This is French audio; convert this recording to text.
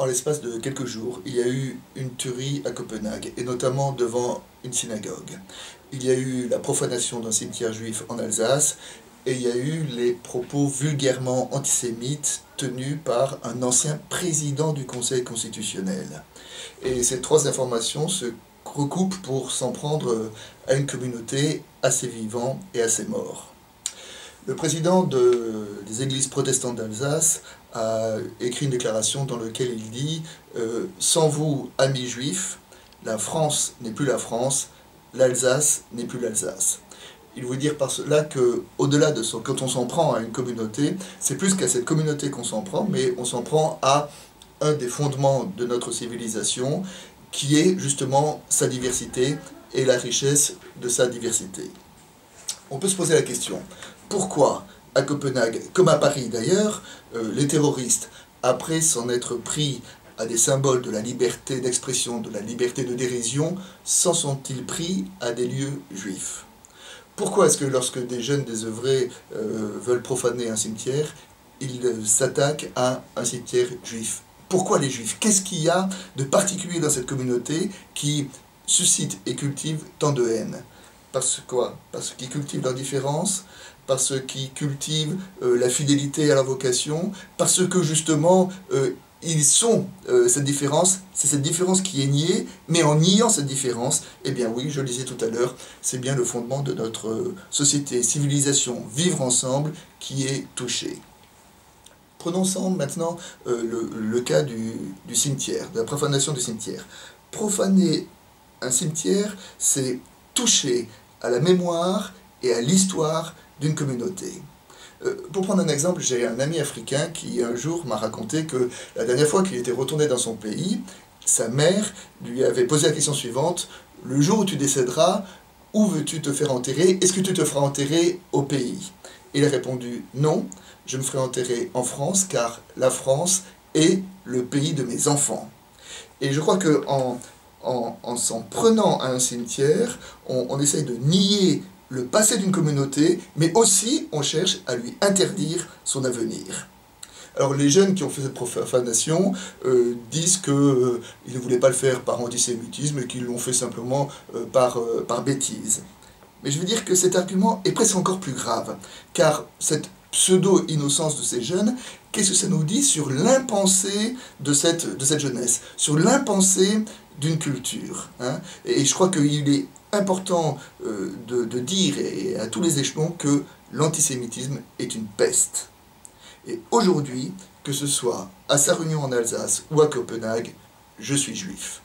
En l'espace de quelques jours, il y a eu une tuerie à Copenhague, et notamment devant une synagogue. Il y a eu la profanation d'un cimetière juif en Alsace, et il y a eu les propos vulgairement antisémites tenus par un ancien président du Conseil constitutionnel. Et ces trois informations se recoupent pour s'en prendre à une communauté assez vivante et assez morte. Le président des églises protestantes d'Alsace a écrit une déclaration dans laquelle il dit Sans vous, amis juifs, la France n'est plus la France, l'Alsace n'est plus l'Alsace. » Il veut dire par cela qu'au-delà de ça, quand on s'en prend à une communauté, c'est plus qu'à cette communauté qu'on s'en prend, mais on s'en prend à un des fondements de notre civilisation, qui est justement sa diversité et la richesse de sa diversité. On peut se poser la question, pourquoi à Copenhague, comme à Paris d'ailleurs, les terroristes, après s'en être pris à des symboles de la liberté d'expression, de la liberté de dérision, s'en sont-ils pris à des lieux juifs? Pourquoi est-ce que lorsque des jeunes désœuvrés veulent profaner un cimetière, ils s'attaquent à un cimetière juif? Pourquoi les juifs? Qu'est-ce qu'il y a de particulier dans cette communauté qui suscite et cultive tant de haine? Parce quoi? Parce qu'ils cultivent l'indifférence, parce qu'ils cultivent la fidélité à la vocation, parce que justement ils sont cette différence, c'est cette différence qui est niée, mais en niant cette différence, eh bien oui, je le disais tout à l'heure, c'est bien le fondement de notre société, civilisation, vivre ensemble, qui est touché. Prenons ensemble maintenant le cas du cimetière, de la profanation du cimetière. Profaner un cimetière, c'est toucher à la mémoire et à l'histoire d'une communauté. Pour prendre un exemple, j'ai un ami africain qui un jour m'a raconté que la dernière fois qu'il était retourné dans son pays, sa mère lui avait posé la question suivante: le jour où tu décéderas, où veux-tu te faire enterrer? Est-ce que tu te feras enterrer au pays? Il a répondu: non, je me ferai enterrer en France, car la France est le pays de mes enfants. Et je crois que en s'en prenant à un cimetière, on essaye de nier le passé d'une communauté, mais aussi on cherche à lui interdire son avenir. Alors les jeunes qui ont fait cette profanation disent qu'ils ne voulaient pas le faire par antisémitisme et qu'ils l'ont fait simplement par bêtise. Mais je veux dire que cet argument est presque encore plus grave, car cette pseudo-innocence de ces jeunes, qu'est-ce que ça nous dit sur l'impensé de cette jeunesse, sur l'impensé d'une culture, hein? Et je crois qu'il est important de dire et à tous les échelons que l'antisémitisme est une peste. Et aujourd'hui, que ce soit à Sarre-Union en Alsace ou à Copenhague, je suis juif.